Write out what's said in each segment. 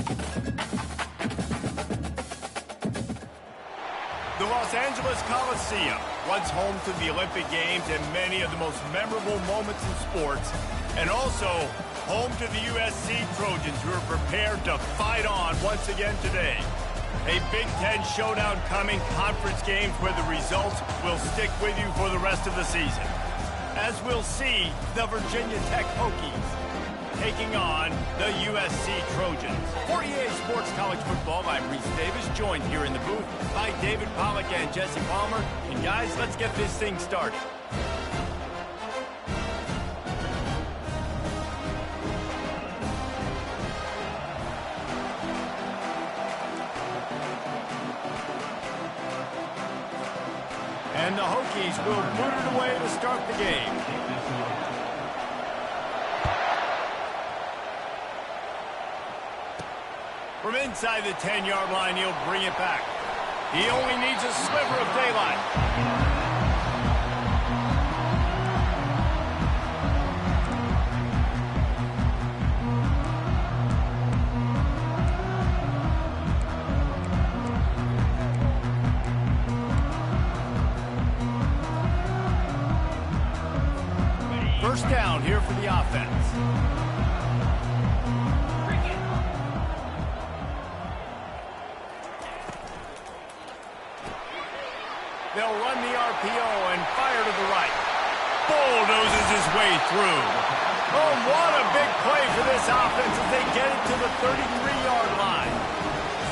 The Los Angeles Coliseum, once home to the Olympic Games and many of the most memorable moments in sports, and also home to the USC Trojans, who are prepared to fight on once again today. A Big Ten showdown coming, conference games where the results will stick with you for the rest of the season. As we'll see, the Virginia Tech Hokies taking on the USC Trojans. For EA Sports College Football, I'm Reese Davis, joined here in the booth by David Pollack and Jesse Palmer. And guys, let's get this thing started. And the Hokies will put it away to start the game. From inside the 10-yard line, he'll bring it back. He only needs a sliver of daylight. First down here for the offense. They'll run the RPO and fire to the right. Bulldozes his way through. Oh, what a big play for this offense as they get it to the 33-yard line.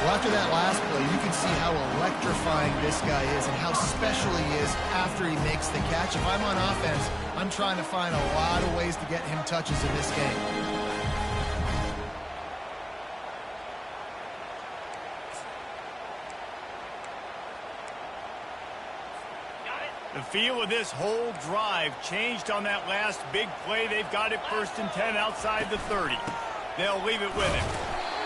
Well, after that last play, you can see how electrifying this guy is and how special he is after he makes the catch. If I'm on offense, I'm trying to find a lot of ways to get him touches in this game. The feel of this whole drive changed on that last big play. They've got it 1st and 10 outside the 30. They'll leave it with him.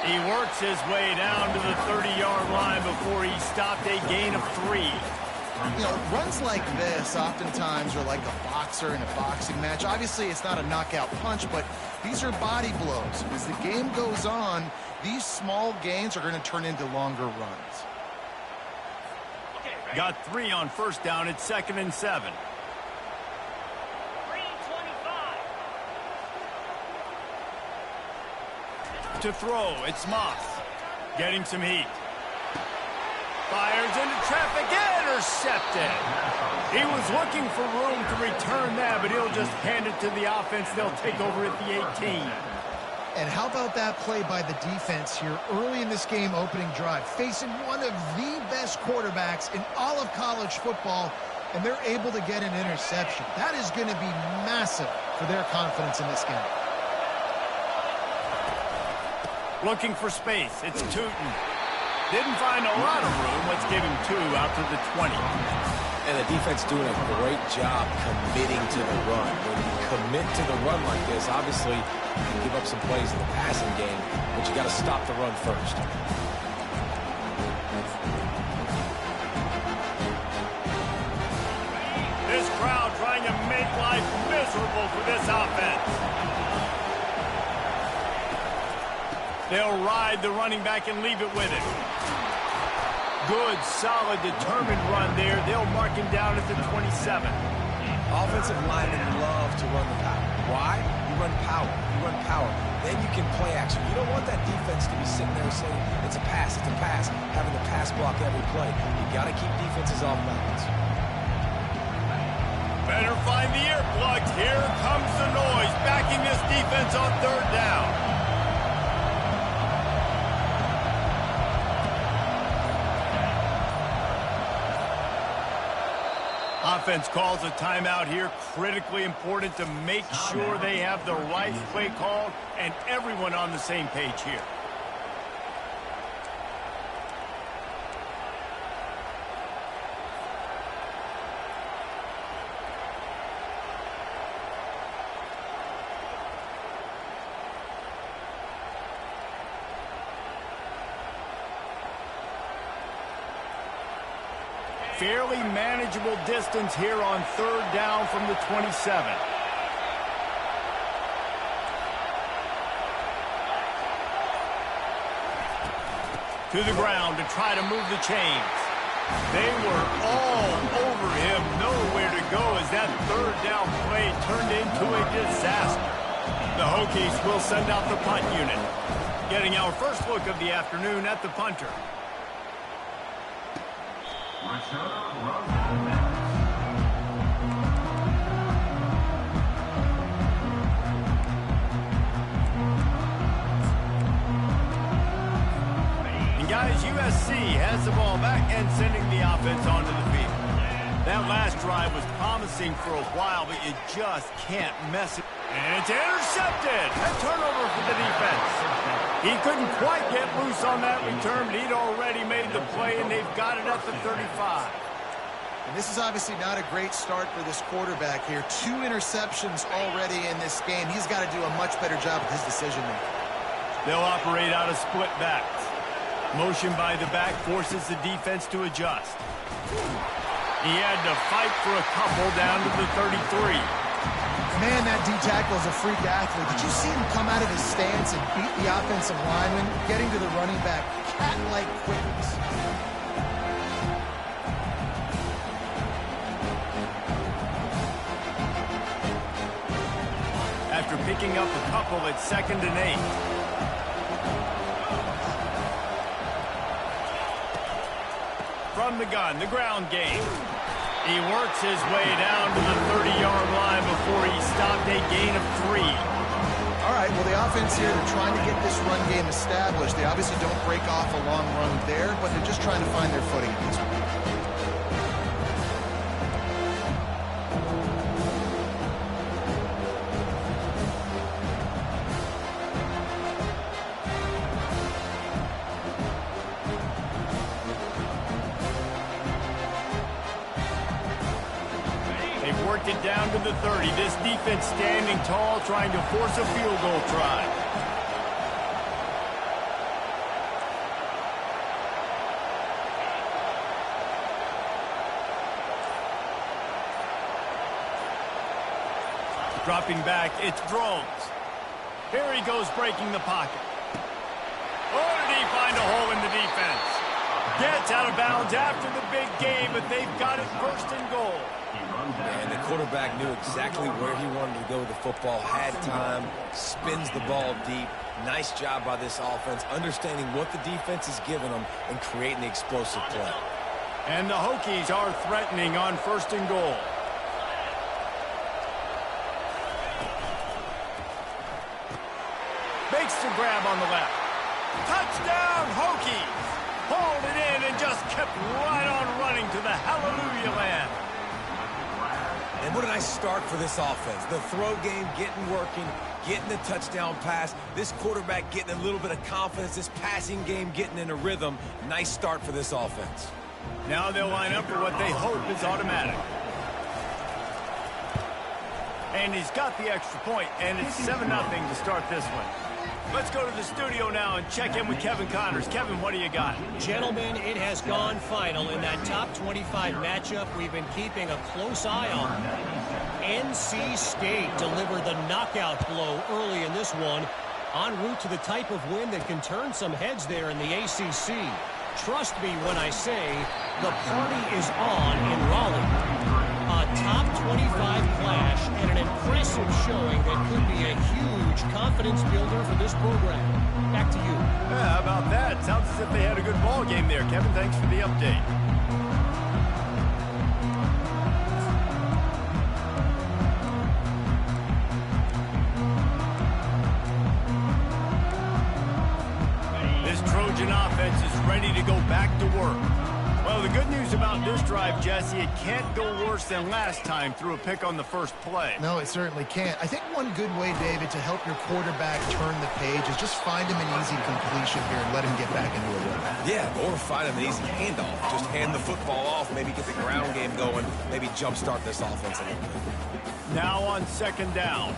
He works his way down to the 30-yard line before he stopped, a gain of 3. You know, runs like this oftentimes are like a boxer in a boxing match. Obviously, it's not a knockout punch, but these are body blows. As the game goes on, these small gains are going to turn into longer runs. Got 3 on first down. It's 2nd and 7. 3:25. To throw, it's Moss. Getting some heat. Fires into traffic. Intercepted. He was looking for room to return that, but he'll just hand it to the offense. They'll take over at the 18. And how about that play by the defense here early in this game opening drive, facing one of the best quarterbacks in all of college football, and they're able to get an interception. That is going to be massive for their confidence in this game. Looking for space. It's Tootin. Didn't find a lot of room. Let's give him 2 out to the 20. And the defense doing a great job committing to the run. When you commit to the run like this, obviously you give up some plays in the passing game, but you got to stop the run first. This crowd trying to make life miserable for this offense. They'll ride the running back and leave it with him. Good, solid, determined run there. They'll mark him down at the 27. Offensive linemen love to run the power. Why? You run power. You run power. Then you can play action. You don't want that defense to be sitting there saying, it's a pass, having the pass block every play. You got to keep defenses off balance. Better find the earplugs. Here comes the noise, backing this defense on 3rd down. Offense calls a timeout here. Critically important to make sure they have the right play called and everyone on the same page here. Fairly manageable distance here on 3rd down from the 27. to the ground to try to move the chains. They were all over him, nowhere to go as that third down play turned into a disaster. The Hokies will send out the punt unit. Getting our first look of the afternoon at the punter. And guys, USC has the ball back and sending the offense onto the field. That last drive was promising for a while, but you just can't mess it. And it's intercepted. A turnover for the defense. He couldn't quite get loose on that return, but he'd already made the play, and they've got it at the 35. And this is obviously not a great start for this quarterback here. 2 interceptions already in this game. He's got to do a much better job with his decision-making. They'll operate out of split backs. Motion by the back forces the defense to adjust. He had to fight for a couple down to the 33. Man, that D-tackle is a freak athlete. Did you see him come out of his stance and beat the offensive lineman, getting to the running back, cat-like quickness? After picking up a couple at 2nd and 8. From the gun, the ground game. He works his way down to the 30-yard line before he stopped, a gain of 3. All right, well, the offense here, they're trying to get this run game established. They obviously don't break off a long run there, but they're just trying to find their footing at this point. Worked it down to the 30. This defense standing tall, trying to force a field goal try. Dropping back, it's Drones. Here he goes, breaking the pocket. Oh, did he find a hole in the defense? Gets out of bounds after the big game, but they've got it 1st and goal. And the quarterback knew exactly where he wanted to go with the football, had time, spins the ball deep. Nice job by this offense, understanding what the defense is giving them and creating the explosive play. And the Hokies are threatening on 1st and goal. Makes the grab on the left. Touchdown, Hokies! Hauled it in and just kept right on running to the hallelujah land. And what a nice start for this offense. The throw game getting working, getting the touchdown pass. This quarterback getting a little bit of confidence. This passing game getting in a rhythm. Nice start for this offense. Now they'll line up for what they hope is automatic. And he's got the extra point, and it's 7-0 to start this one. Let's go to the studio now and check in with Kevin Connors. Kevin, what do you got? Gentlemen, it has gone final in that top 25 matchup we've been keeping a close eye on. NC State delivered the knockout blow early in this one, en route to the type of win that can turn some heads there in the ACC. Trust me when I say the party is on in Raleigh. A top 25 clash and an impressive showing that could be a huge confidence builder for this program. Back to you. Yeah, how about that? Sounds as if they had a good ball game there. Kevin, thanks for the update. This Trojan offense is ready to go back to work. Well, the good news about this drive, Jesse, it can't go worse than last time through a pick on the first play. No, it certainly can't. I think one good way, David, to help your quarterback turn the page is just find him an easy completion here and let him get back into a rhythm. Yeah, or find him an easy handoff. Just hand the football off, maybe get the ground game going, maybe jumpstart this offense a little bit. Now on 2nd down.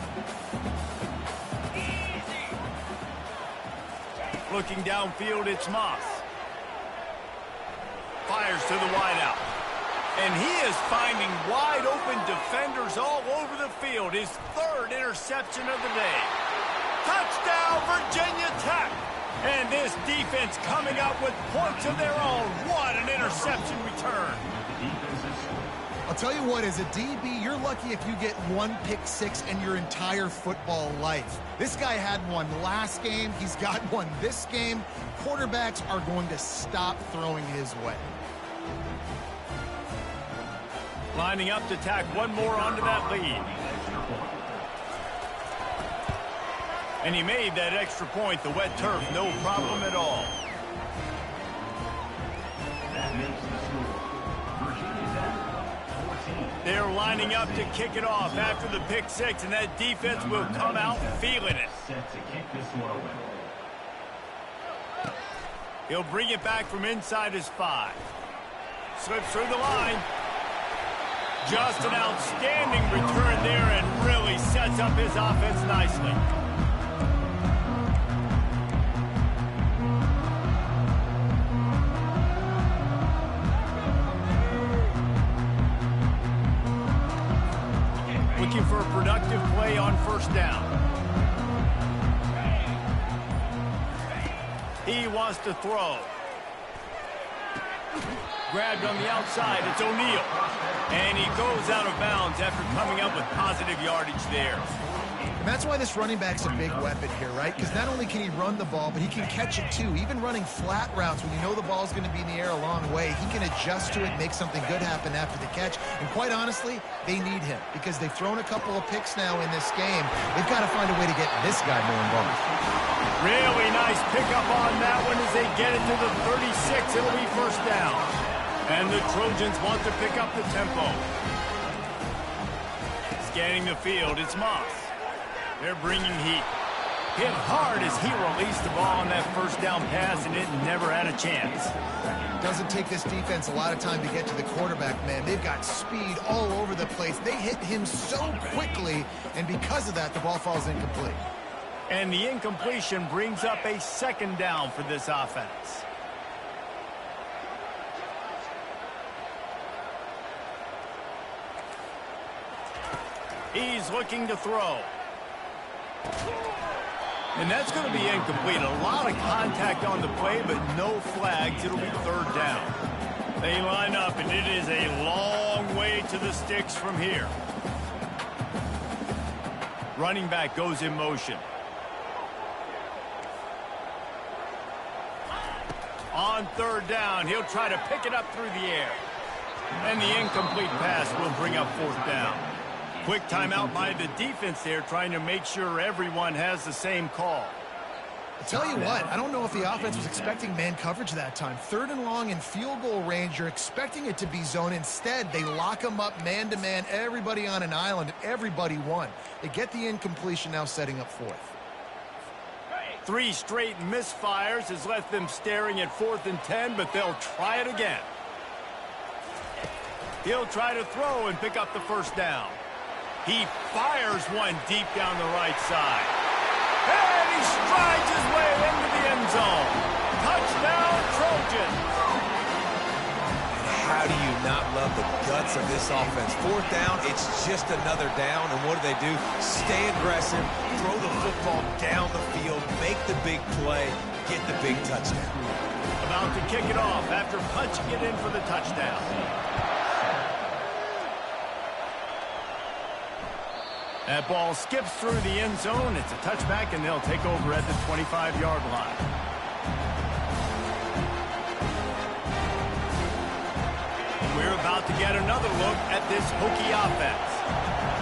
Looking downfield, it's Moss. Fires to the wideout. And he is finding wide-open defenders all over the field. His 3rd interception of the day. Touchdown, Virginia Tech. And this defense coming up with points of their own. What an interception return. I'll tell you what, as a DB, you're lucky if you get one pick six in your entire football life. This guy had one last game. He's got one this game. Quarterbacks are going to stop throwing his way. Lining up to tack one more onto that lead. And he made that extra point, the wet turf, no problem at all. They're lining up to kick it off after the pick six, and that defense will come out feeling it. He'll bring it back from inside his 5. Slips through the line. Just an outstanding return there and really sets up his offense nicely. Looking for a productive play on first down. He wants to throw. Grabbed on the outside, it's O'Neal. And he goes out of bounds after coming up with positive yardage there. And that's why this running back's a big weapon here, right? Because not only can he run the ball, but he can catch it too. Even running flat routes when you know the ball's going to be in the air a long way, he can adjust to it, make something good happen after the catch. And quite honestly, they need him because they've thrown a couple of picks now in this game. They've got to find a way to get this guy more involved. Really nice pickup on that one as they get it to the 36. It'll be first down. And the Trojans want to pick up the tempo. Scanning the field, it's Moss. They're bringing heat. Hit hard as he released the ball on that first down pass, and it never had a chance. Doesn't take this defense a lot of time to get to the quarterback, man. They've got speed all over the place. They hit him so quickly, and because of that, the ball falls incomplete. And the incompletion brings up a second down for this offense. He's looking to throw. And that's going to be incomplete. A lot of contact on the play, but no flags. It'll be third down. They line up, and it is a long way to the sticks from here. Running back goes in motion. On third down, he'll try to pick it up through the air. And the incomplete pass will bring up fourth down. Quick timeout by the defense there, trying to make sure everyone has the same call. I'll tell you what, I don't know if the offense was expecting man coverage that time. Third and long in field goal range, you're expecting it to be zone. Instead, they lock them up man-to-man, everybody on an island, and everybody won. They get the incompletion now setting up fourth. 3 straight misfires has left them staring at 4th and 10, but they'll try it again. He'll try to throw and pick up the first down. He fires one deep down the right side. And he strides his way into the end zone. Touchdown, Trojans. How do you not love the guts of this offense? Fourth down, it's just another down, and what do? Stay aggressive, throw the football down the field, make the big play, get the big touchdown. About to kick it off after punching it in for the touchdown. That ball skips through the end zone. It's a touchback, and they'll take over at the 25-yard line. We're about to get another look at this Hokie offense.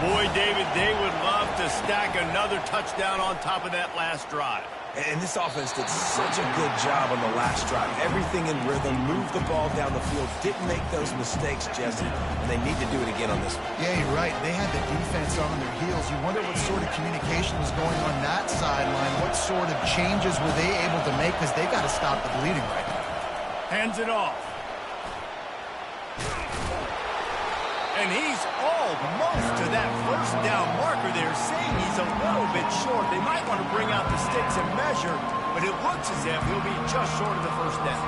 Boy, David, they would love to stack another touchdown on top of that last drive. And this offense did such a good job on the last drive. Everything in rhythm, moved the ball down the field, didn't make those mistakes, Jesse, and they need to do it again on this one. Yeah, you're right. They had the defense on their heels. You wonder what sort of communication was going on that sideline. What sort of changes were they able to make? Because they got to stop the bleeding right now. Hands it off. And he's almost to that first down marker there, saying he's a little bit short. They might want to bring out the sticks and measure, but it looks as if he'll be just short of the first down.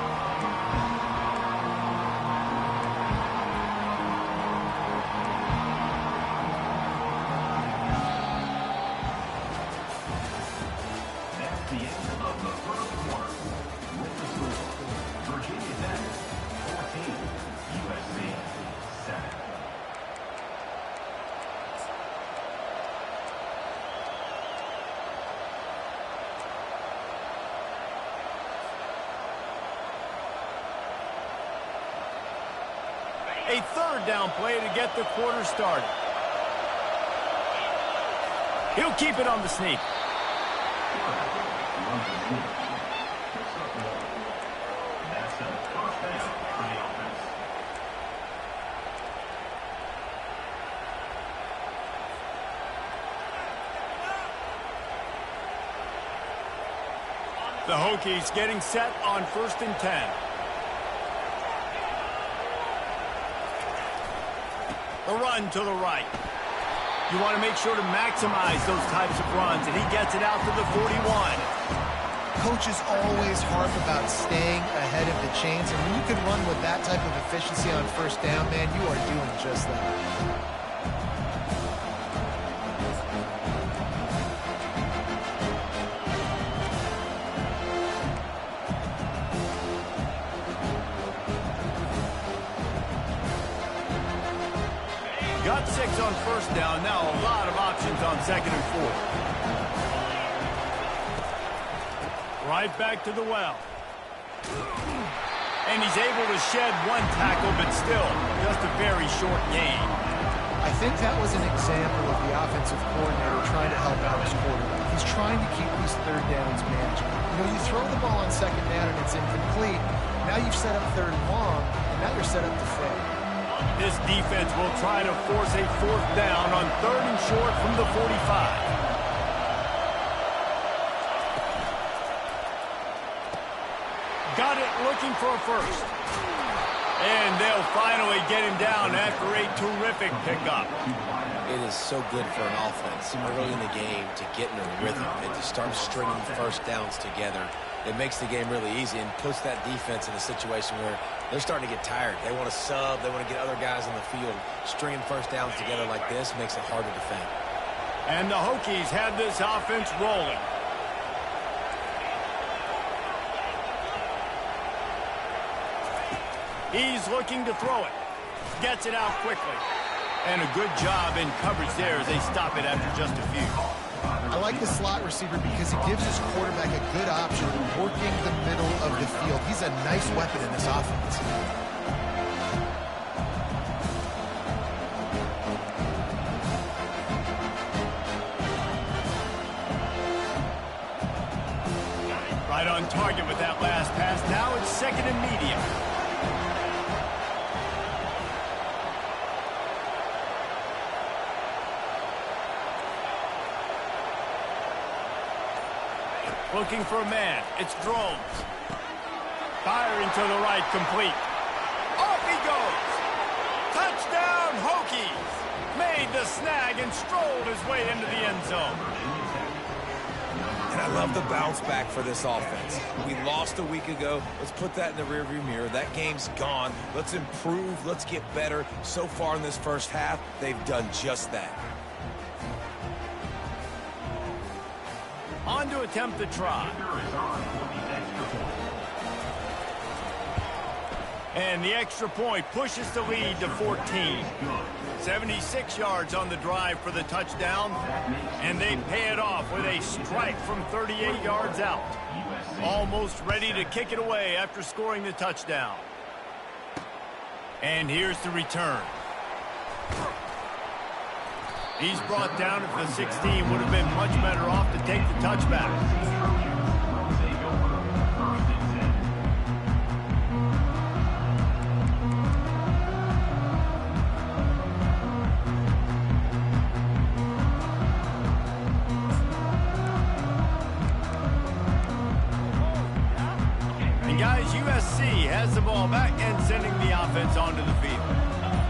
That's the end of the first quarter. A third down play to get the quarter started. He'll keep it on the sneak. The Hokies getting set on 1st and 10. The run to the right. You want to make sure to maximize those types of runs, and he gets it out to the 41. Coaches always harp about staying ahead of the chains, and when you can run with that type of efficiency on 1st down, man, you are doing just that. Got 6 on 1st down. Now a lot of options on 2nd and 4. Right back to the well. And he's able to shed one tackle, but still just a very short gain. I think that was an example of the offensive coordinator trying to help out his quarterback. He's trying to keep these 3rd downs manageable. You know, you throw the ball on 2nd down and it's incomplete. Now you've set up 3rd and long, and now you're set up to fail. This defense will try to force a 4th down on 3rd and short from the 45. Got it looking for a first. And they'll finally get him down after a terrific pickup. It is so good for an offense early in the game to get in a rhythm and to start stringing 1st downs together. It makes the game really easy and puts that defense in a situation where they're starting to get tired. They want to sub. They want to get other guys on the field. Stringing 1st downs together like this makes it hard to defend. And the Hokies have this offense rolling. He's looking to throw it. Gets it out quickly. And a good job in coverage there as they stop it after just a few. I like the slot receiver because he gives his quarterback a good option working the middle of the field. He's a nice weapon in this offense. Right on target with that last pass. Now it's 2nd and medium. Looking for a man. It's Drones. Firing to the right, complete. Off he goes. Touchdown, Hokies. Made the snag and strolled his way into the end zone. And I love the bounce back for this offense. We lost a week ago. Let's put that in the rearview mirror. That game's gone. Let's improve. Let's get better. So far in this 1st half, they've done just that. On to attempt the try. And the extra point pushes the lead to 14. 76 yards on the drive for the touchdown. And they pay it off with a strike from 38 yards out. Almost ready to kick it away after scoring the touchdown. And here's the return. He's brought down at the 16. Would have been much better off to take the touchback. And guys, USC has the ball back and sending the offense onto the field.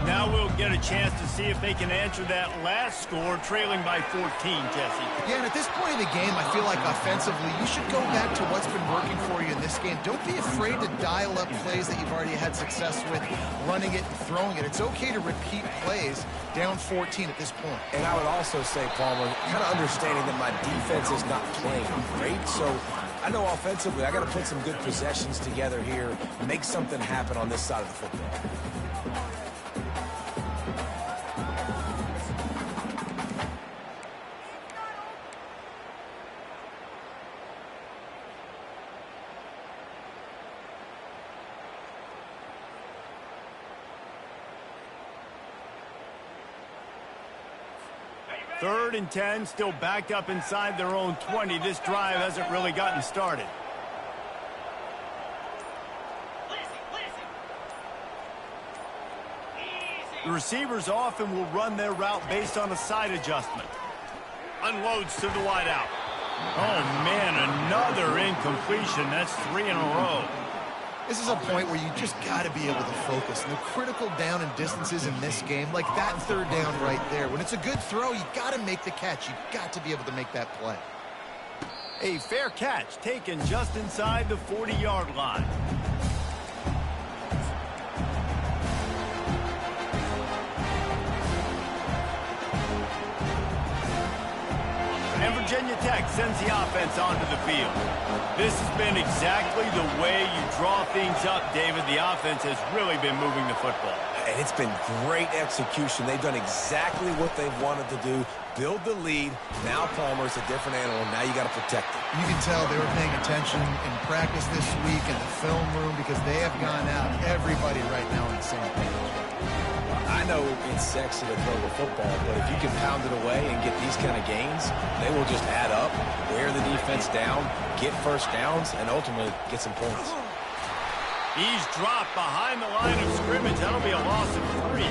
Now we'll get a chance to see if they can answer that last score, trailing by 14, Jesse. Yeah, and at this point in the game, I feel like offensively, you should go back to what's been working for you in this game. Don't be afraid to dial up plays that you've already had success with, running it and throwing it. It's okay to repeat plays down 14 at this point. And I would also say, Palmer, kind of understanding that my defense is not playing great, so I know offensively I got to put some good possessions together here, make something happen on this side of the football. 3rd and 10, still backed up inside their own 20. This drive hasn't really gotten started. The receivers often will run their route based on a side adjustment. Unloads to the wideout. Oh, man, another incompletion. That's 3 in a row. This is a point where you just got to be able to focus. And the critical down and distances in this game, like that 3rd down right there. When it's a good throw, you got to make the catch. You got to be able to make that play. A fair catch taken just inside the 40-yard line. And Virginia Tech sends the offense onto the field. This has been exactly the way you draw things up, David. The offense has really been moving the football. And it's been great execution. They've done exactly what they've wanted to do. Build the lead. Now Palmer's a different animal. Now you got to protect it. You can tell they were paying attention in practice this week in the film room because they have gone out, everybody right now on the same page. I know it's sexy to throw the football, but if you can pound it away and get these kind of gains, they will just add up, wear the defense down, get first downs, and ultimately get some points. He's dropped behind the line of scrimmage. That'll be a loss of 3.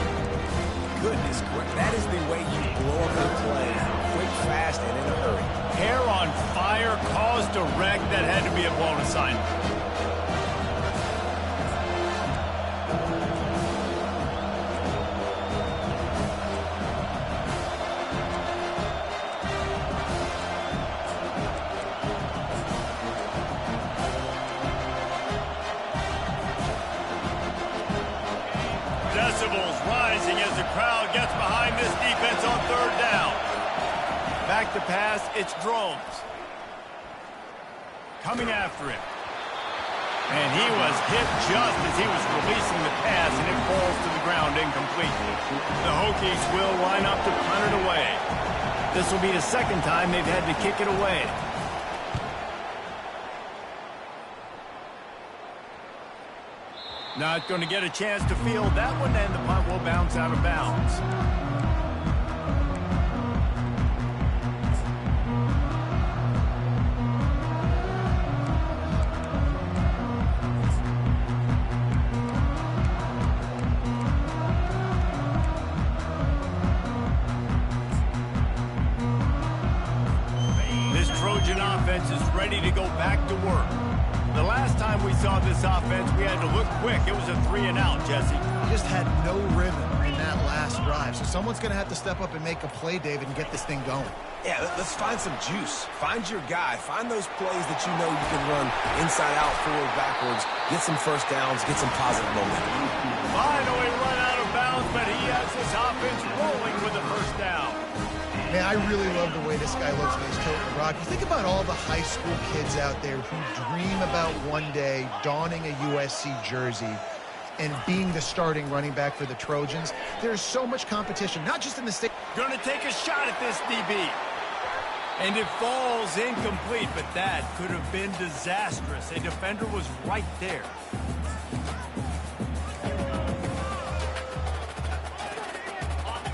Goodness, that is the way you blow up a play, quick, fast, and in a hurry. Hair on fire, caused a wreck. That had to be a blown assignment. Decibels rising as the crowd gets behind this defense on 3rd down. Back to pass, it's Drones. Coming after him. And he was hit just as he was releasing the pass, and it falls to the ground incomplete. The Hokies will line up to punt it away. This will be the 2nd time they've had to kick it away. Not going to get a chance to field that one, and the punt will bounce out of bounds. This Trojan offense is ready to go back to work. The last time we saw this offense, we had to look quick. It was a 3-and-out, Jesse. Just had no rhythm in that last drive. So someone's going to have to step up and make a play, David, and get this thing going. Yeah, let's find some juice. Find your guy. Find those plays that you know you can run inside out, forward, backwards. Get some first downs. Get some positive momentum. Finally run out of bounds, but he has this offense rolling with the first down. Man, I really love the way this guy looks when he's toting the rock. You think about all the high school kids out there who dream about one day donning a USC jersey and being the starting running back for the Trojans. There's so much competition, not just in the state. Going to take a shot at this DB. And it falls incomplete, but that could have been disastrous. A defender was right there.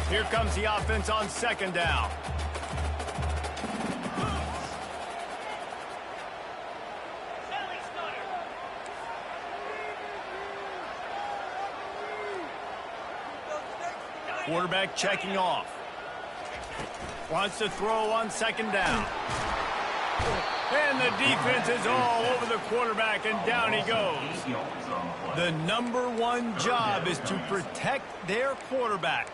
Here comes the offense on 2nd down. Quarterback checking off. Wants to throw on 2nd down. And the defense is all over the quarterback, and down he goes. The #1 job is to protect their quarterback.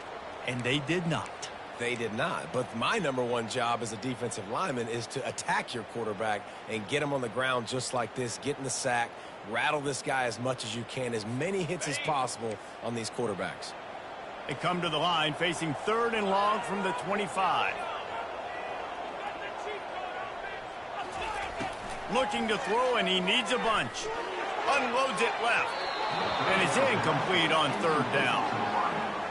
And they did not. They did not. But my #1 job as a defensive lineman is to attack your quarterback and get him on the ground just like this, get in the sack, rattle this guy as much as you can, as many hits as possible on these quarterbacks. They come to the line facing 3rd and long from the 25. Looking to throw, and he needs a bunch. Unloads it left. And it's incomplete on 3rd down.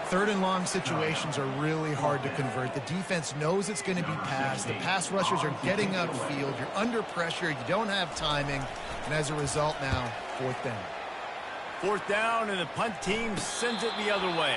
3rd and long situations are really hard to convert. The defense knows it's going to be passed. The pass rushers are getting upfield. You're under pressure. You don't have timing. And as a result now, 4th down. 4th down, and the punt team sends it the other way.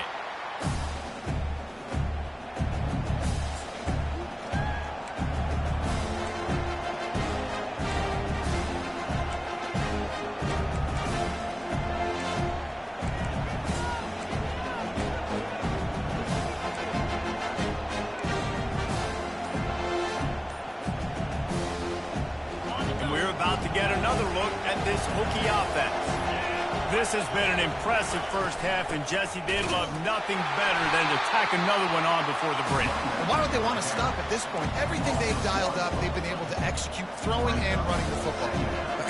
This has been an impressive first half, and Jesse, they'd love nothing better than to tack another one on before the break. And why don't they want to stop at this point? Everything they've dialed up, they've been able to execute throwing and running the football.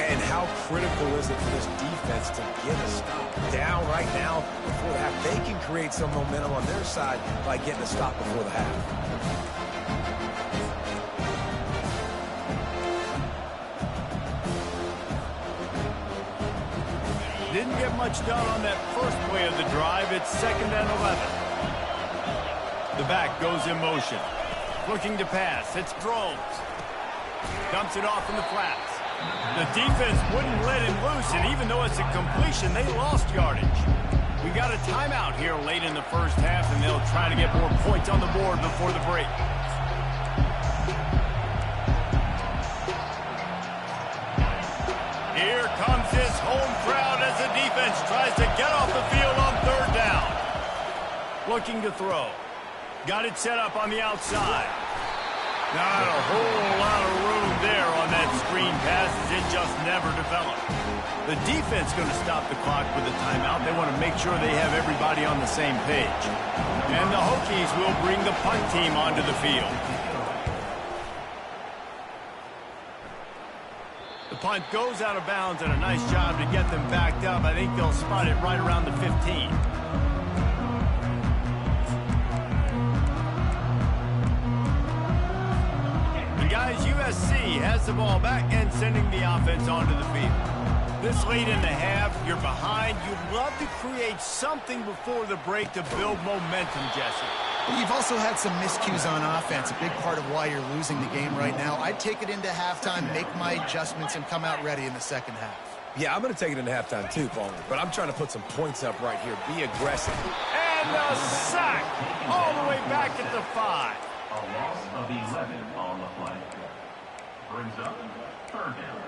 And how critical is it for this defense to get a stop down right now before the half? They can create some momentum on their side by getting a stop before the half. Didn't get much done on that first play of the drive. It's 2nd and 11. The back goes in motion. Looking to pass. It's Drones. Dumps it off in the flats. The defense wouldn't let him loose, and even though it's a completion, they lost yardage. We got a timeout here late in the first half, and they'll try to get more points on the board before the break. Here comes his home crowd as the defense tries to get off the field on 3rd down. Looking to throw. Got it set up on the outside. Not a whole lot of room there on that screen pass as it just never developed. The defense going to stop the clock with a timeout. They want to make sure they have everybody on the same page. And the Hokies will bring the punt team onto the field. The punt goes out of bounds, and a nice job to get them backed up. I think they'll spot it right around the 15. And guys, USC has the ball back and sending the offense onto the field. This late in the half, you're behind. You'd love to create something before the break to build momentum, Jesse. You've also had some miscues on offense, a big part of why you're losing the game right now. I'd take it into halftime, make my adjustments, and come out ready in the second half. Yeah, I'm going to take it into halftime too, Paul. But I'm trying to put some points up right here. Be aggressive. And the sack all the way back at the 5. A loss of 11 on the play. Brings up 3rd down.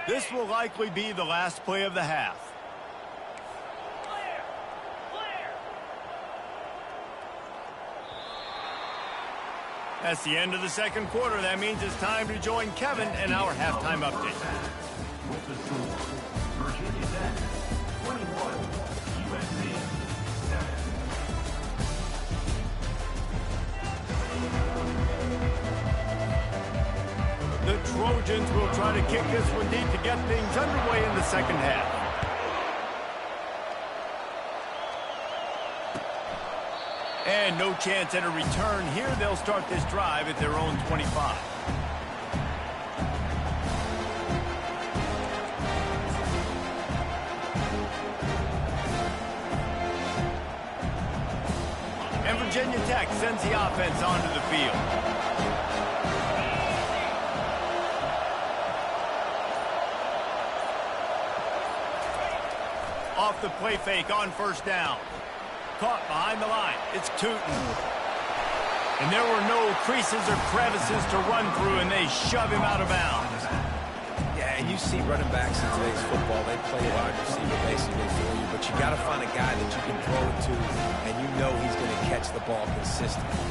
This will likely be the last play of the half. That's the end of the second quarter. That means it's time to join Kevin in our halftime update. With the score, Virginia Tech 21, USC 7. The Trojans will try to kick this one deep to get things underway in the second half. And no chance at a return here. They'll start this drive at their own 25. And Virginia Tech sends the offense onto the field. Off the play fake on 1st down. Caught behind the line. It's Tootin. And there were no creases or crevices to run through, and they shove him out of bounds. Yeah, and you see running backs in today's football, they play a wide receiver basically for you, but you got to find a guy that you can throw it to, and you know he's going to catch the ball consistently.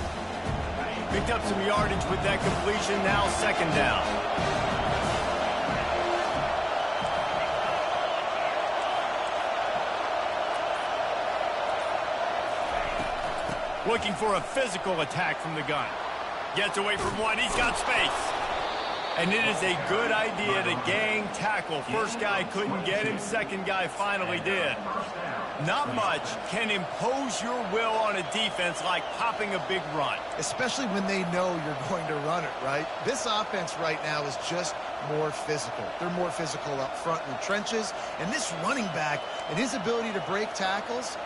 Picked up some yardage with that completion. Now 2nd down. Looking for a physical attack from the gun. Gets away from one. He's got space. And it is a good idea to gang tackle. First guy couldn't get him. Second guy finally did. Not much can impose your will on a defense like popping a big run. Especially when they know you're going to run it, right? This offense right now is just more physical. They're more physical up front in the trenches. And this running back and his ability to break tackles,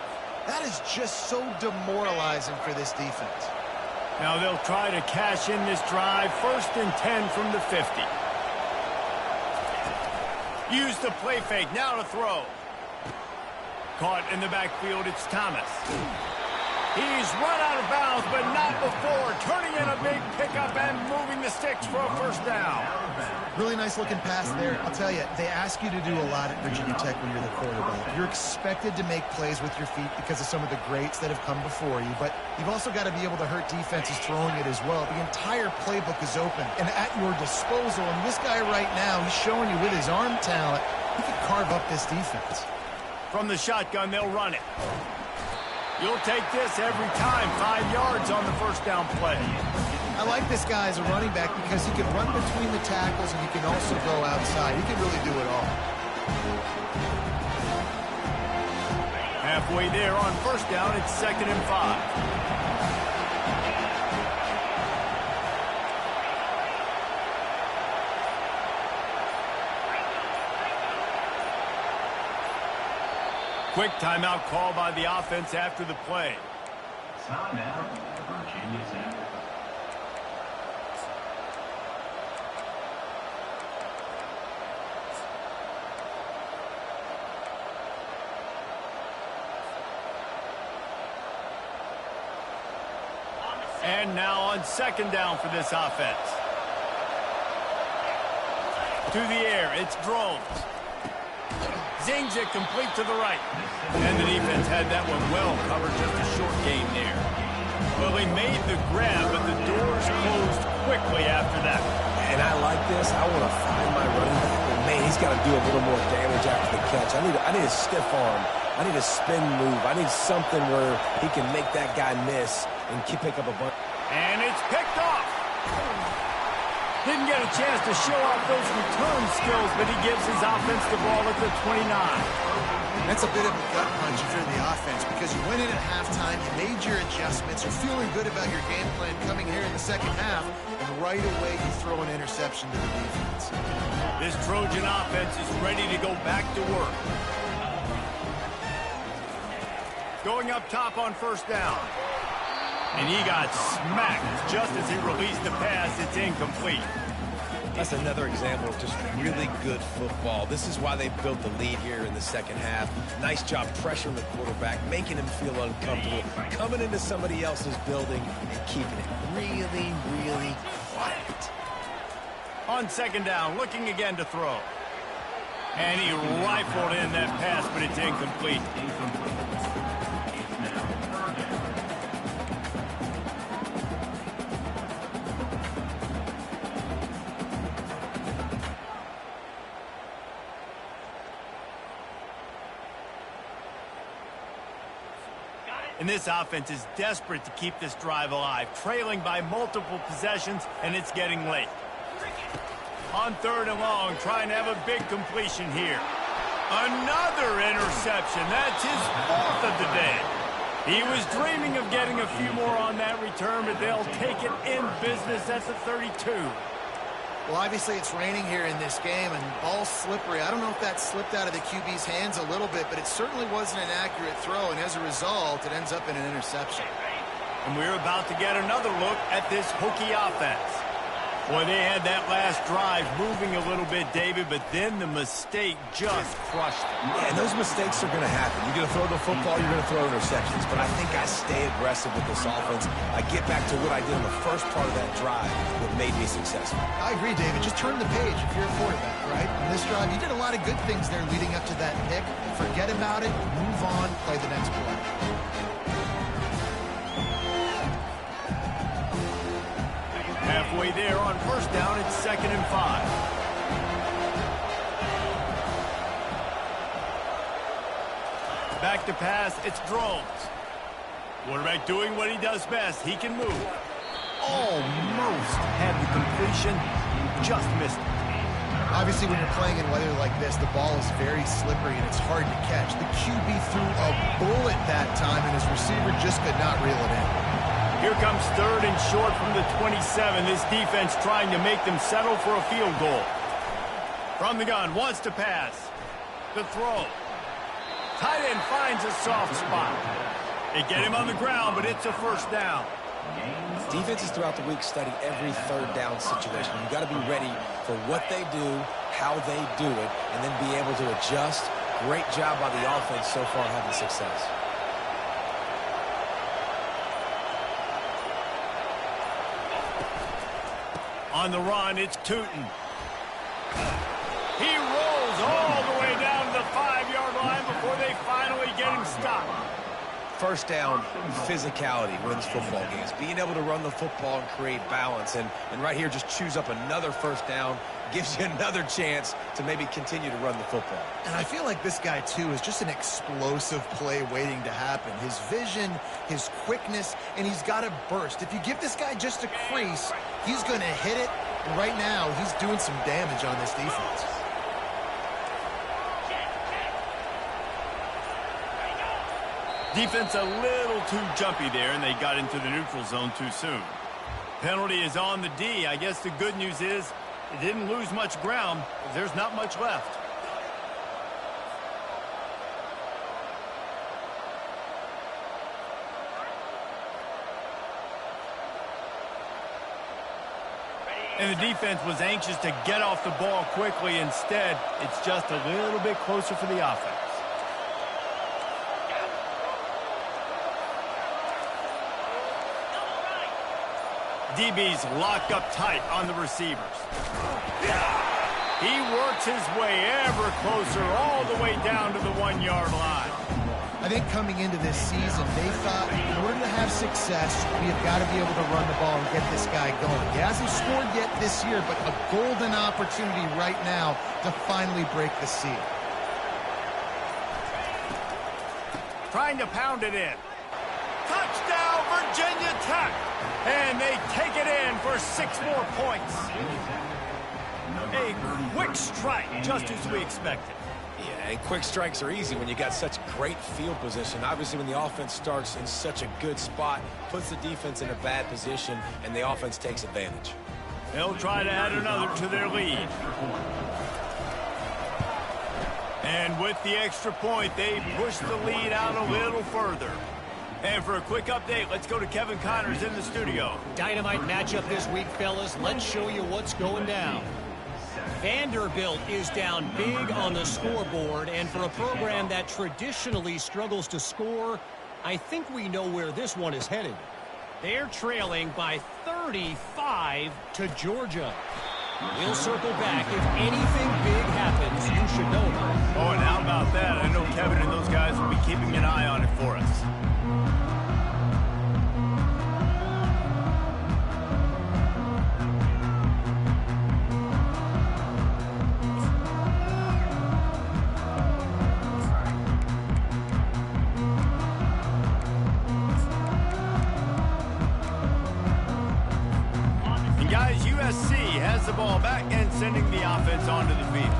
that is just so demoralizing for this defense. Now they'll try to cash in this drive. 1st and 10 from the 50. Use the play fake. Now to throw. Caught in the backfield. It's Thomas. He's run out of bounds, but not before. Turning in a big pickup and moving the sticks for a 1st down. Really nice looking pass there. I'll tell you, they ask you to do a lot at Virginia Tech when you're the quarterback. You're expected to make plays with your feet because of some of the greats that have come before you, but you've also got to be able to hurt defenses throwing it as well. The entire playbook is open and at your disposal, and this guy right now, he's showing you with his arm talent He can carve up this defense. From the shotgun, they'll run it. You'll take this every time. 5 yards on the first down play. I like this guy as a running back because he can run between the tackles and he can also go outside. He can really do it all. Halfway there on first down, it's 2nd and 5. Quick timeout call by the offense after the play. Timeout, Virginia Tech. And now on 2nd down for this offense. To the air, it's Drones. Zings it complete to the right. And the defense had that one well covered, just a short game there. Well, they made the grab, but the doors closed quickly after that. And I like this. I want to find my running back. But man, he's got to do a little more damage after the catch. I need a stiff arm. I need a spin move. I need something where he can make that guy miss and pick up a bunch. And it's picked off. Didn't get a chance to show off those return skills, but he gives his offense the ball at the 29. That's a bit of a gut punch if you're in the offense because you went in at halftime, you made your adjustments, you're feeling good about your game plan coming here in the second half, and right away you throw an interception to the defense. This Trojan offense is ready to go back to work. Going up top on first down. And he got smacked just as he released the pass. It's incomplete. That's another example of just really good football. This is why they built the lead here in the second half. Nice job pressuring the quarterback, making him feel uncomfortable, coming into somebody else's building and keeping it really, really quiet. On 2nd down, looking again to throw. And he rifled in that pass, but it's incomplete. And this offense is desperate to keep this drive alive, trailing by multiple possessions, and it's getting late. On 3rd and long, trying to have a big completion here. Another interception. That's his 4th of the day. He was dreaming of getting a few more on that return, but they'll take it in business at the 32. Well, obviously it's raining here in this game, and ball's slippery. I don't know if that slipped out of the QB's hands a little bit, but it certainly wasn't an accurate throw, and as a result, it ends up in an interception. And we're about to get another look at this Hokie offense. Boy, they had that last drive moving a little bit, David, but then the mistake just crushed them. Yeah, and those mistakes are going to happen. You're going to throw the football, you're going to throw interceptions. But I think I stay aggressive with this offense. I get back to what I did in the first part of that drive that made me successful. I agree, David. Just turn the page if you're a quarterback, right? On this drive, you did a lot of good things there leading up to that pick. Forget about it, move on, play the next play. Halfway there on first down, it's 2nd and 5. Back to pass, it's Drones. Quarterback doing what he does best. He can move. Almost had the completion, just missed it. Obviously, when you're playing in weather like this, the ball is very slippery and it's hard to catch. The QB threw a bullet that time, and his receiver just could not reel it in. Here comes 3rd and short from the 27. This defense trying to make them settle for a field goal. From the gun, wants to pass. The throw. Tight end finds a soft spot. They get him on the ground, but it's a first down. Defenses throughout the week study every 3rd down situation. You've got to be ready for what they do, how they do it, and then be able to adjust. Great job by the offense so far having success. On the run, it's Tootin. He rolls all the way down to the 5-yard line before they finally get him stopped. First down, physicality wins football games. Being able to run the football and create balance. And right here, just choose up another first down, gives you another chance to maybe continue to run the football. And I feel like this guy, too, is just an explosive play waiting to happen. His vision, his quickness, and he's got a burst. If you give this guy just a crease, he's going to hit it. And right now, he's doing some damage on this defense. Defense a little too jumpy there, and they got into the neutral zone too soon. Penalty is on the D. I guess the good news is it didn't lose much ground. There's not much left. And the defense was anxious to get off the ball quickly. Instead, it's just a little bit closer for the offense. DB's locked up tight on the receivers. He works his way ever closer all the way down to the 1-yard line. I think coming into this season, they thought in order to have success, we have got to be able to run the ball and get this guy going. He hasn't scored yet this year, but a golden opportunity right now to finally break the seal. Trying to pound it in. Touchdown, Virginia Tech! And they take it in for 6 more points. A quick strike, just as we expected. Yeah, and quick strikes are easy when you got such great field position. Obviously, when the offense starts in such a good spot, puts the defense in a bad position, and the offense takes advantage. They'll try to add another to their lead. And with the extra point, they push the lead out a little further. And for a quick update, let's go to Kevin Connors in the studio. Dynamite matchup this week, fellas. Let's show you what's going down. Vanderbilt is down big on the scoreboard, and for a program that traditionally struggles to score, I think we know where this one is headed. They're trailing by 35 to Georgia. We'll circle back. If anything big happens, you should know about it. Oh, and how about that? I know Kevin and those guys will be keeping an eye on it for us. USC has the ball back and sending the offense onto the field.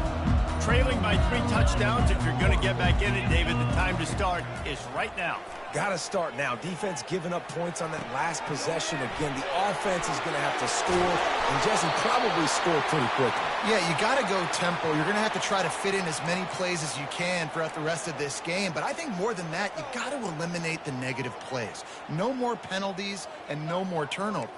Trailing by 3 touchdowns. If you're going to get back in it, David, the time to start is right now. Got to start now. Defense giving up points on that last possession. Again, the offense is going to have to score, and Jesse probably score pretty quickly. Yeah, you got to go tempo. You're going to have to try to fit in as many plays as you can throughout the rest of this game. But I think more than that, you got to eliminate the negative plays. No more penalties and no more turnovers.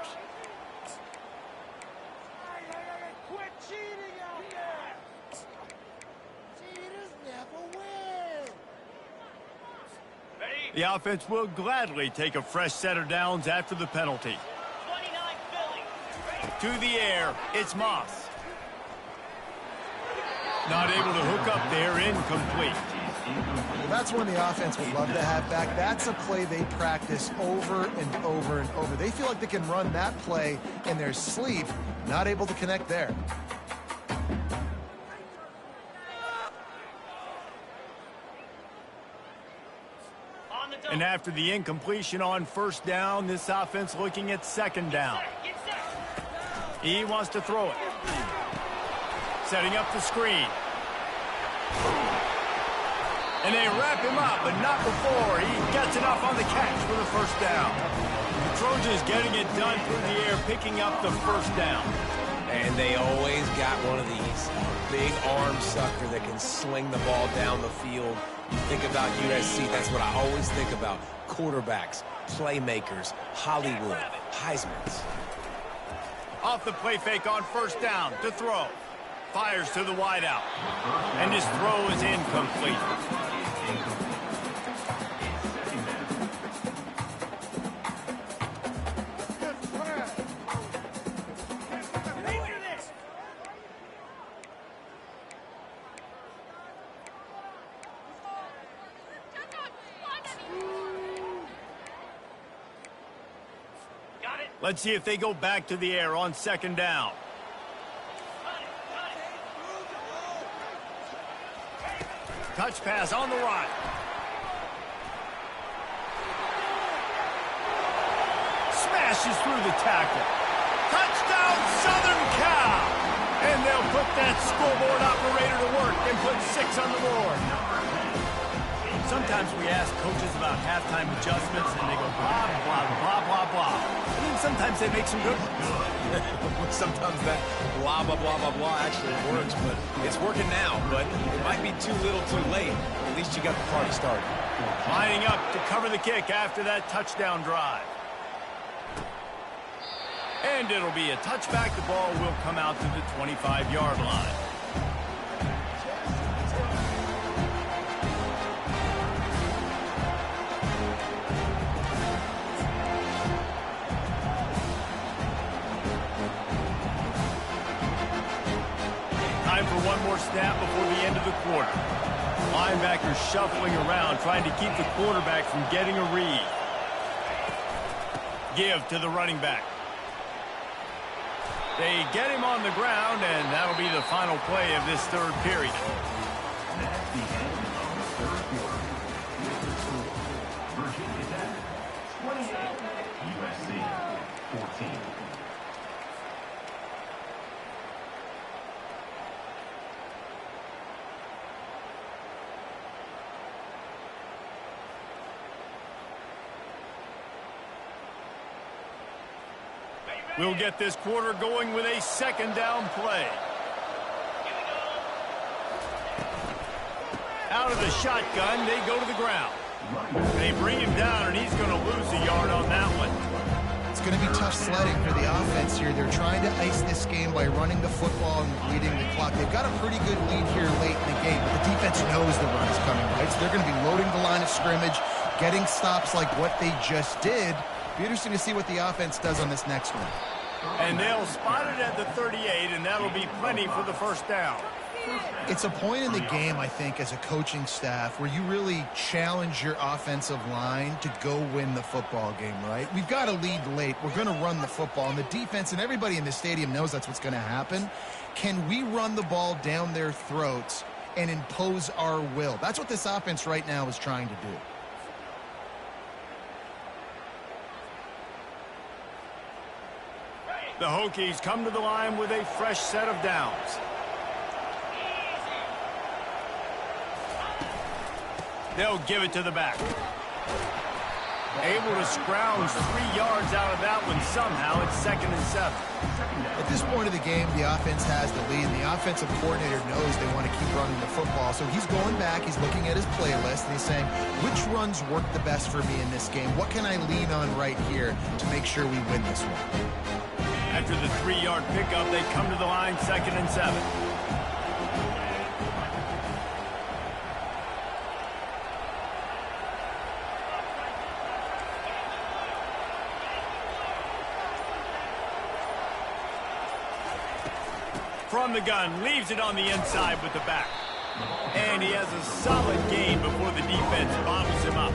The offense will gladly take a fresh set of downs after the penalty. To the air, it's Moss. Not able to hook up there, incomplete. Well, that's one the offense would love to have back. That's a play they practice over and over and over. They feel like they can run that play in their sleep, not able to connect there. And after the incompletion on first down, this offense looking at second down. He wants to throw it. Setting up the screen. And they wrap him up, but not before he gets enough on the catch for the first down. The Trojans getting it done through the air, picking up the first down. And they always got one of these. Big arm sucker that can sling the ball down the field. You think about USC, that's what I always think about. Quarterbacks, playmakers, Hollywood, Heismans. Off the play fake on first down to throw. Fires to the wideout. And his throw is incomplete. Let's see if they go back to the air on second down. Touch pass on the right. Smashes through the tackle. Touchdown, Southern Cal! And they'll put that scoreboard operator to work and put 6 on the board. Sometimes we ask coaches about halftime adjustments, and they go blah, blah, blah, blah, blah. And then sometimes they make some good ones. Sometimes that blah, blah, blah, blah, blah actually works, but it's working now. But it might be too little too late. At least you got the party started. Lining up to cover the kick after that touchdown drive. And it'll be a touchback. The ball will come out to the 25-yard line. Time for one more snap before the end of the quarter. Linebackers shuffling around, trying to keep the quarterback from getting a read. Give to the running back. They get him on the ground, and that'll be the final play of this third period. That's the end of the third quarter. Virginia Tech, 28. USC, 14. We'll get this quarter going with a second down play. Out of the shotgun, they go to the ground. They bring him down, and he's going to lose a yard on that one. It's going to be tough sledding for the offense here. They're trying to ice this game by running the football and bleeding the clock. They've got a pretty good lead here late in the game, but the defense knows the run is coming, right? So they're going to be loading the line of scrimmage, getting stops like what they just did. Be interesting to see what the offense does on this next one. And they'll spot it at the 38, and that'll be plenty for the first down. It's a point in the game, I think, as a coaching staff where you really challenge your offensive line to go win the football game, right? We've got a lead late. We're going to run the football, and the defense and everybody in the stadium knows that's what's going to happen. Can we run the ball down their throats and impose our will? That's what this offense right now is trying to do. The Hokies come to the line with a fresh set of downs. They'll give it to the back. Able to scrounge 3 yards out of that one somehow. It's 2nd and 7. At this point of the game, the offense has the lead, and the offensive coordinator knows they want to keep running the football. So he's going back, he's looking at his playlist, and he's saying, which runs work the best for me in this game? What can I lean on right here to make sure we win this one? After the 3-yard pickup, they come to the line 2nd and 7. From the gun, leaves it on the inside with the back. And he has a solid gain before the defense bottles him up.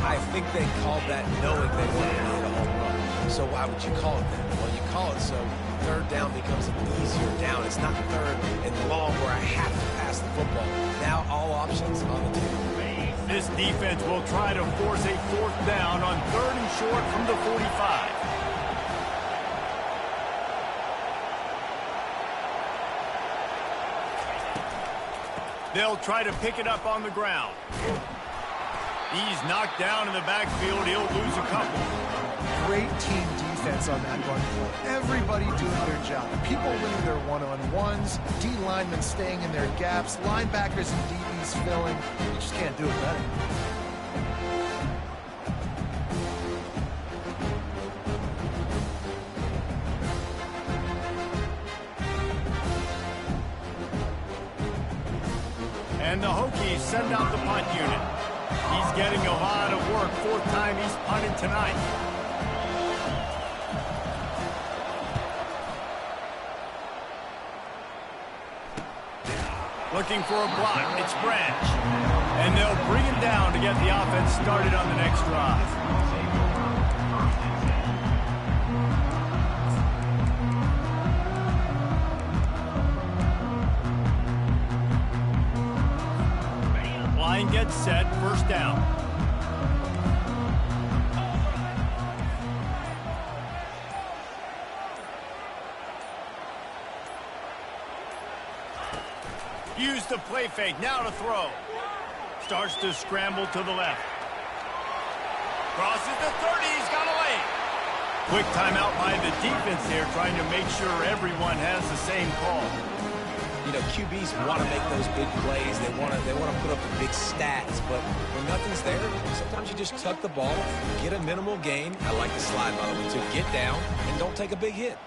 I think they called that knowing they wanted to hit a home run. So why would you call it that? Well, you call it so third down becomes an easier down. It's not third and long where I have to pass the football. Now all options on the table. This defense will try to force a 4th down on 3rd and short from the 45. They'll try to pick it up on the ground. He's knocked down in the backfield. He'll lose a couple. Great team defense on that run play. Everybody doing their job. People winning their one-on-ones, D linemen staying in their gaps, linebackers and DBs filling. You just can't do it better. And the Hokies send out the punt unit. He's getting a lot of work. 4th time he's punted tonight. Looking for a block. It's Branch. And they'll bring him down to get the offense started on the next drive. Line gets set, first down. Use the play fake, now to throw. Starts to scramble to the left. Crosses the 30, he's got a lane. Quick timeout by the defense here, trying to make sure everyone has the same call. You know, QBs want to make those big plays. They want to put up the big stats, but when nothing's there, sometimes you just tuck the ball, get a minimal gain. I like the slide, by the way, too. Get down and don't take a big hit.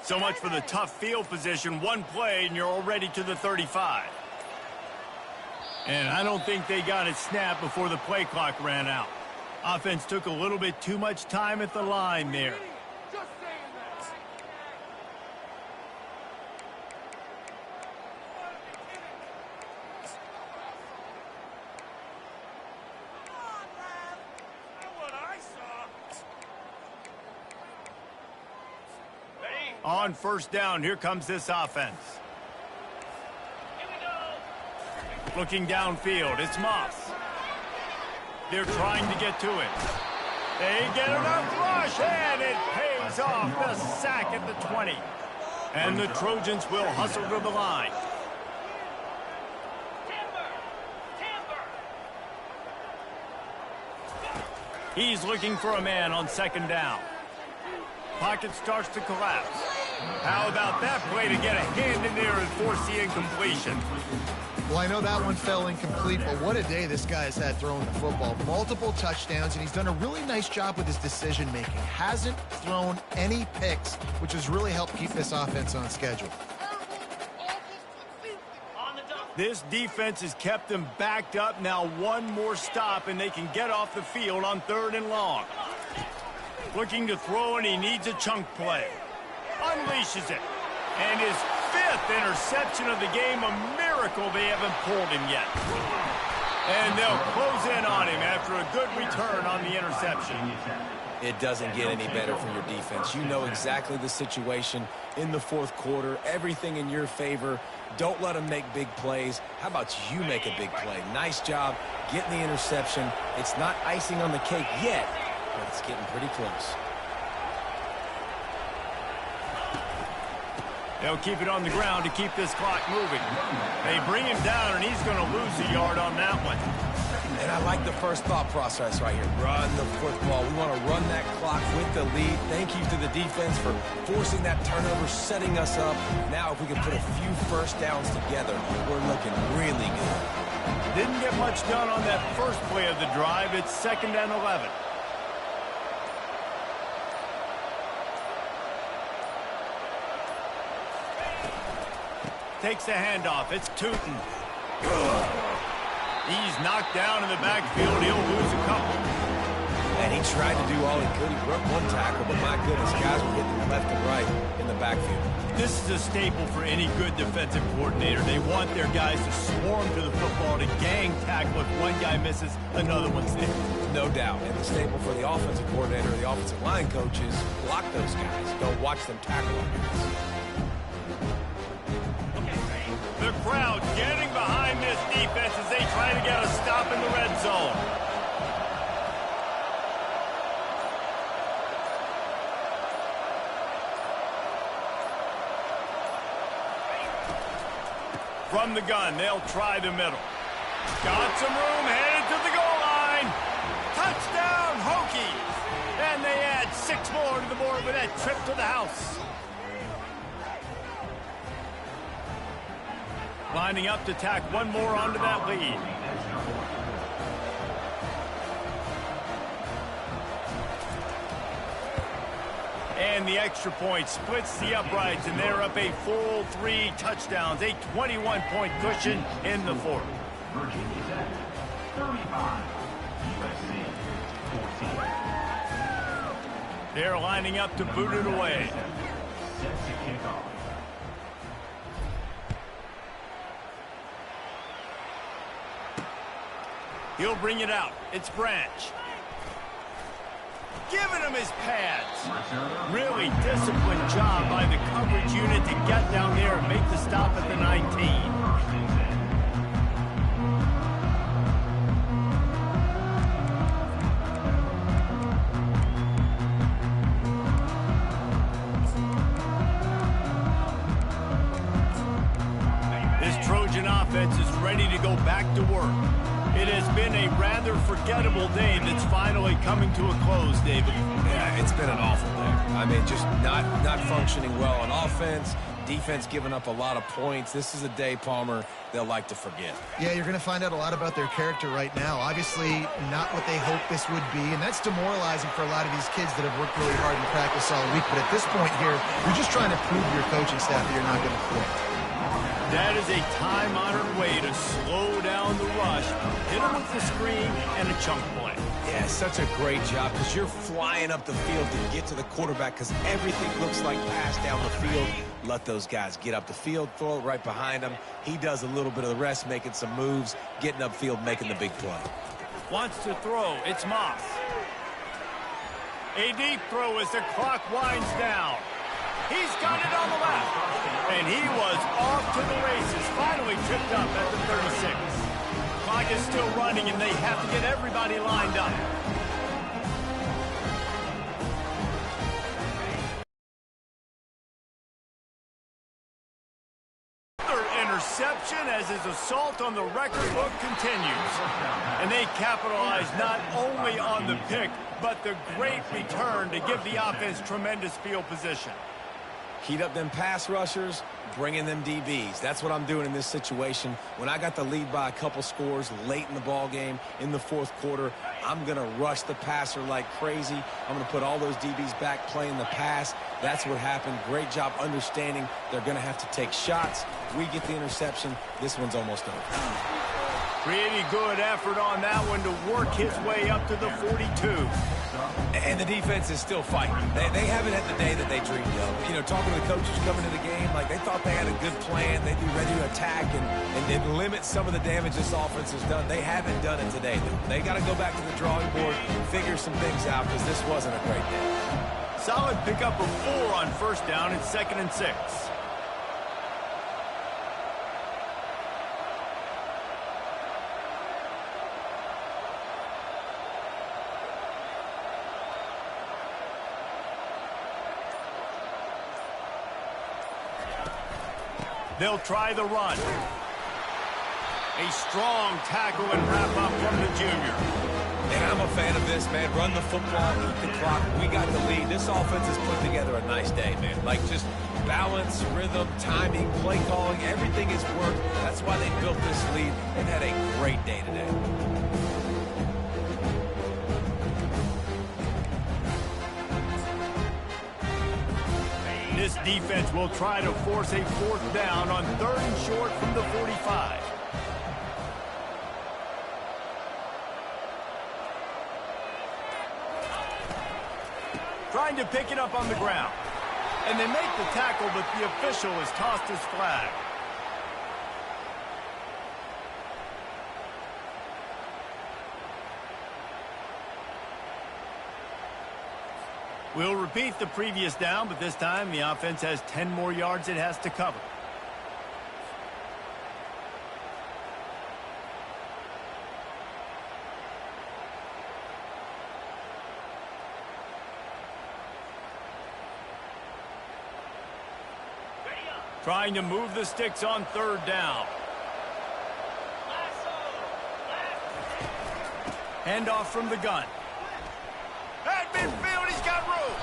So much for the tough field position. One play, and you're already to the 35. And I don't think they got it snapped before the play clock ran out. Offense took a little bit too much time at the line there. On first down, here comes this offense. Looking downfield, it's Moss. They're trying to get to it. They get enough rush, and it pays off. The sack at the 20. And the Trojans will hustle to the line. He's looking for a man on second down. Pocket starts to collapse. How about that play to get a hand in there and force the incompletion? Well, I know that one fell incomplete, but what a day this guy has had throwing the football. Multiple touchdowns, and he's done a really nice job with his decision-making. Hasn't thrown any picks, which has really helped keep this offense on schedule. This defense has kept them backed up. Now one more stop, and they can get off the field on 3rd and long. Looking to throw, and he needs a chunk play. Unleashes it. And his 5th interception of the game, a miracle they haven't pulled him yet. And they'll close in on him after a good return on the interception. It doesn't get any better from your defense. You know exactly the situation in the 4th quarter. Everything in your favor. Don't let them make big plays. How about you make a big play? Nice job getting the interception. It's not icing on the cake yet, but it's getting pretty close. They'll keep it on the ground to keep this clock moving. They bring him down, and he's going to lose a yard on that one. And I like the first thought process right here. Run the football. We want to run that clock with the lead. Thank you to the defense for forcing that turnover, setting us up. Now if we can put a few first downs together, we're looking really good. Didn't get much done on that first play of the drive. It's 2nd and 11. Takes the handoff. It's Tootin. He's knocked down in the backfield. He'll lose a couple. And he tried to do all he could. He broke one tackle, but my goodness, guys were hitting left and right in the backfield. This is a staple for any good defensive coordinator. They want their guys to swarm to the football, to gang tackle. If one guy misses, another one's there. No doubt. And the staple for the offensive coordinator, the offensive line coaches, block those guys. Don't watch them tackle on guys. The crowd getting behind this defense as they try to get a stop in the red zone. From the gun, they'll try the middle. Got some room, headed to the goal line. Touchdown, Hokies. And they add 6 more to the board with that trip to the house. Lining up to tack one more onto that lead. And the extra point splits the uprights, and they're up a full 3 touchdowns, a 21-point cushion in the 4th. Virginia Tech, 35. USC, 14. They're lining up to boot it away. Set to kick off. He'll bring it out. It's Branch. giving him his pads. Really disciplined job by the coverage unit to get down there and make the stop at the 19. Offense is ready to go back to work. It has been a rather forgettable day that's finally coming to a close, David. Yeah, it's been an awful day. I mean, just not functioning well on offense, defense giving up a lot of points. This is a day, Palmer, they'll like to forget. Yeah, you're going to find out a lot about their character right now. Obviously, not what they hoped this would be, and that's demoralizing for a lot of these kids that have worked really hard in practice all week. But at this point here, you're just trying to prove to your coaching staff that you're not going to quit. That is a time-honored way to slow down the rush, hit him with the screen, and a chunk play. Yeah, such a great job because you're flying up the field to get to the quarterback because everything looks like pass down the field. Let those guys get up the field, throw it right behind him. He does a little bit of the rest, making some moves, getting upfield, making the big play. Wants to throw. It's Moss. A deep throw as the clock winds down. He's got it on the left. And he was off to the races. Finally tripped up at the 36. Clock is still running, and they have to get everybody lined up. Interception as his assault on the record book continues. And they capitalize not only on the pick, but the great return to give the offense tremendous field position. Heat up them pass rushers, bring in them DBs. That's what I'm doing in this situation. When I got the lead by a couple scores late in the ball game, in the fourth quarter, I'm going to rush the passer like crazy. I'm going to put all those DBs back playing the pass. That's what happened. Great job understanding they're going to have to take shots. We get the interception. This one's almost over. Pretty good effort on that one to work his way up to the 42. And the defense is still fighting. They haven't had the day that they dreamed of. You know, talking to the coaches coming to the game, like they thought they had a good plan. They'd be ready to attack and limit some of the damage this offense has done. They haven't done it today, though. They got to go back to the drawing board, figure some things out, because this wasn't a great day. Solid pickup of 4 on first down and 2nd and 6. They'll try the run. A strong tackle and wrap-up from the junior. And I'm a fan of this, man. Run the football, eat the clock. We got the lead. This offense has put together a nice day, man. Like just balance, rhythm, timing, play calling, everything has worked. That's why they built this lead and had a great day today. This defense will try to force a 4th down on 3rd and short from the 45. Trying to pick it up on the ground. And they make the tackle, but the official has tossed his flag. We'll repeat the previous down, but this time the offense has 10 more yards it has to cover. Trying to move the sticks on 3rd down. Handoff from the gun. At midfield, he's got room.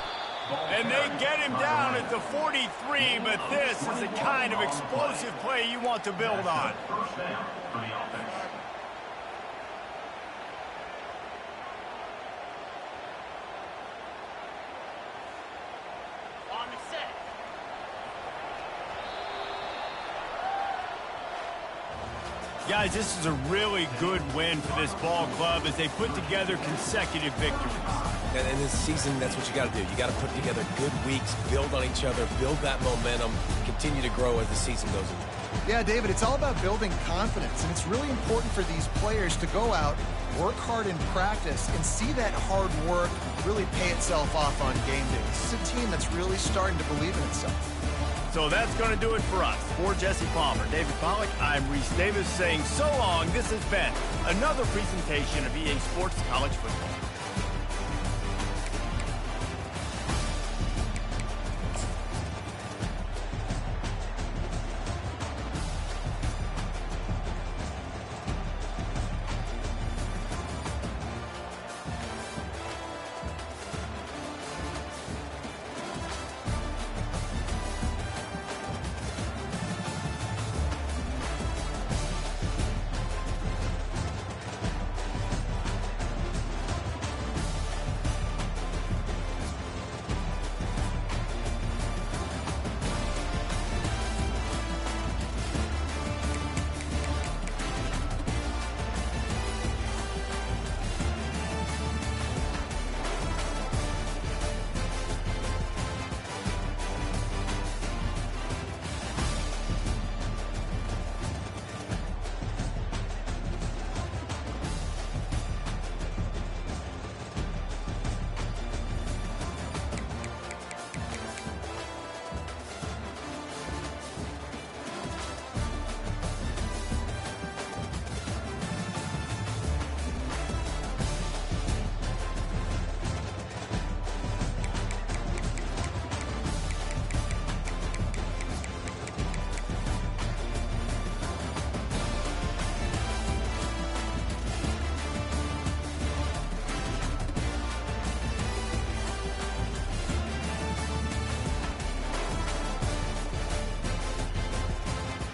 And they get him down at the 43, but this is the kind of explosive play you want to build on. First down for the offense. On the set. Guys, this is a really good win for this ball club as they put together consecutive victories. And in this season, that's what you got to do. You got to put together good weeks, build on each other, build that momentum, continue to grow as the season goes on. Yeah, David, it's all about building confidence, and it's really important for these players to go out, work hard in practice, and see that hard work really pay itself off on game day. This is a team that's really starting to believe in itself. So that's going to do it for us. For Jesse Palmer, David Pollack, I'm Reese Davis saying so long. This has been another presentation of EA Sports College Football.